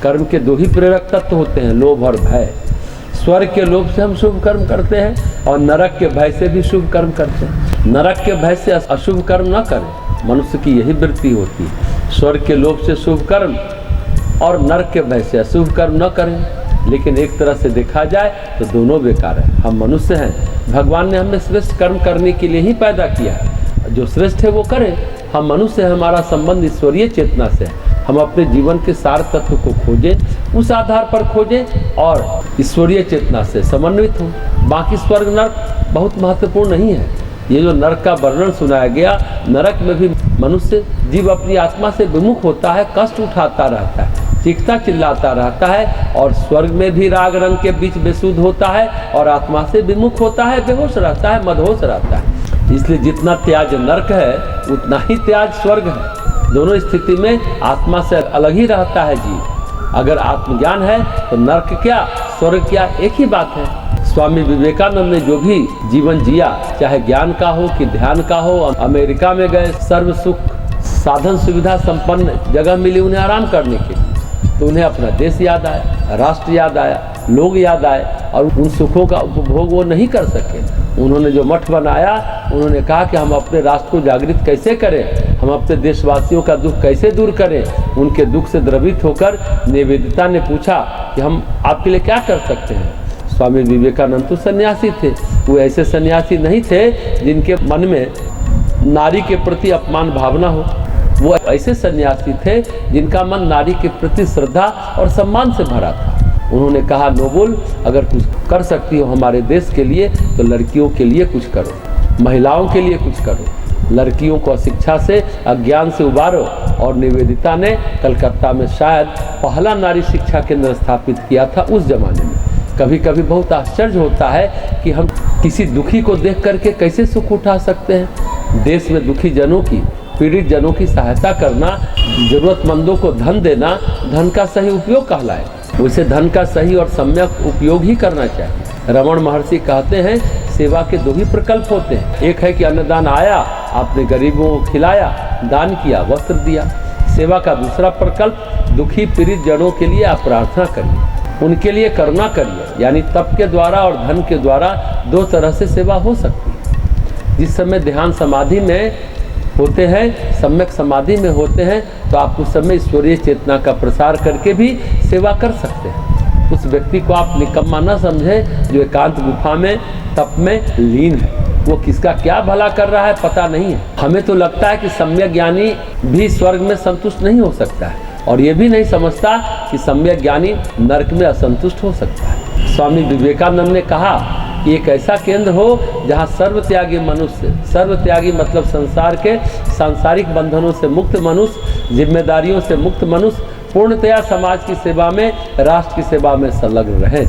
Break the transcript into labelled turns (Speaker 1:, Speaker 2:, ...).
Speaker 1: कर्म के दो ही प्रेरक तत्व होते हैं, लोभ और भय। स्वर्ग के लोभ से हम शुभ कर्म करते हैं और नरक के भय से भी शुभ कर्म करते हैं। नरक के भय से अशुभ कर्म न करें, मनुष्य की यही वृत्ति होती है। स्वर्ग के लोभ से शुभ कर्म और नरक के भय से अशुभ कर्म न करें। लेकिन एक तरह से देखा जाए तो दोनों बेकार है। हम मनुष्य हैं, भगवान ने हमें श्रेष्ठ कर्म करने के लिए ही पैदा किया है। जो श्रेष्ठ है वो करें। हम मनुष्य हैं, हमारा संबंध ईश्वरीय चेतना से है। हम अपने जीवन के सार तत्व को खोजें, उस आधार पर खोजें और ईश्वरीय चेतना से समन्वित हो। बाकी स्वर्ग नरक बहुत महत्वपूर्ण नहीं है। ये जो नरक का वर्णन सुनाया गया, नरक में भी मनुष्य जीव अपनी आत्मा से विमुख होता है, कष्ट उठाता रहता है, चीखता चिल्लाता रहता है। और स्वर्ग में भी राग रंग के बीच बेसुध होता है और आत्मा से विमुख होता है, बेहोश रहता है, मदहोश रहता है। इसलिए जितना त्याज नरक है उतना ही त्याज स्वर्ग है। दोनों स्थिति में आत्मा से अलग ही रहता है जीव। अगर आत्मज्ञान है तो नरक क्या स्वर्ग क्या एक ही बात है। स्वामी विवेकानंद ने जो भी जीवन जिया, चाहे ज्ञान का हो कि ध्यान का हो, अमेरिका में गए, सर्व सुख साधन सुविधा संपन्न जगह मिली उन्हें आराम करने के लिए, तो उन्हें अपना देश याद आया, राष्ट्र याद आया, लोग याद आए और उन सुखों का उपभोग वो नहीं कर सके। उन्होंने जो मठ बनाया, उन्होंने कहा कि हम अपने राष्ट्र को जागृत कैसे करें, हम अपने देशवासियों का दुख कैसे दूर करें। उनके दुख से द्रवित होकर निवेदिता ने पूछा कि हम आपके लिए क्या कर सकते हैं। स्वामी विवेकानंद तो सन्यासी थे, वो ऐसे सन्यासी नहीं थे जिनके मन में नारी के प्रति अपमान भावना हो। वो ऐसे सन्यासी थे जिनका मन नारी के प्रति श्रद्धा और सम्मान से भरा था। उन्होंने कहा, नोबुल, अगर कुछ कर सकती हो हमारे देश के लिए तो लड़कियों के लिए कुछ करो, महिलाओं के लिए कुछ करो, लड़कियों को शिक्षा से अज्ञान से उबारो। और निवेदिता ने कलकत्ता में शायद पहला नारी शिक्षा केंद्र स्थापित किया था उस जमाने में। कभी कभी बहुत आश्चर्य होता है कि हम किसी दुखी को देख करके कैसे सुख उठा सकते हैं। देश में दुखी जनों की, पीड़ित जनों की सहायता करना, जरूरतमंदों को धन देना धन का सही उपयोग कहलाए। उसे धन का सही और सम्यक उपयोग ही करना चाहिए। रमण महर्षि कहते हैं, सेवा के दो ही प्रकल्प होते हैं। एक है कि अन्नदान आया, आपने गरीबों को खिलाया, दान किया, वस्त्र दिया। सेवा का दूसरा प्रकल्प, दुखी पीड़ित जनों के लिए आप प्रार्थना करिए, उनके लिए करुणा करिए। यानी तप के द्वारा और धन के द्वारा दो तरह से सेवा हो सकती है। जिस समय ध्यान समाधि में होते हैं, सम्यक समाधि में होते हैं, तो आप उस समय ईश्वरीय चेतना का प्रसार करके भी सेवा कर सकते हैं। उस व्यक्ति को आप निकम्मा न समझें जो एकांत गुफा में तप में लीन है। वो किसका क्या भला कर रहा है पता नहीं है। हमें तो लगता है कि सम्यक ज्ञानी भी स्वर्ग में संतुष्ट नहीं हो सकता है, और ये भी नहीं समझता कि सम्यक ज्ञानी नरक में असंतुष्ट हो सकता है। स्वामी विवेकानंद ने कहा कि एक ऐसा केंद्र हो जहाँ सर्वत्यागी मनुष्य, सर्वत्यागी मतलब संसार के सांसारिक बंधनों से मुक्त मनुष्य, जिम्मेदारियों से मुक्त मनुष्य पूर्णतया समाज की सेवा में, राष्ट्र की सेवा में संलग्न रहें।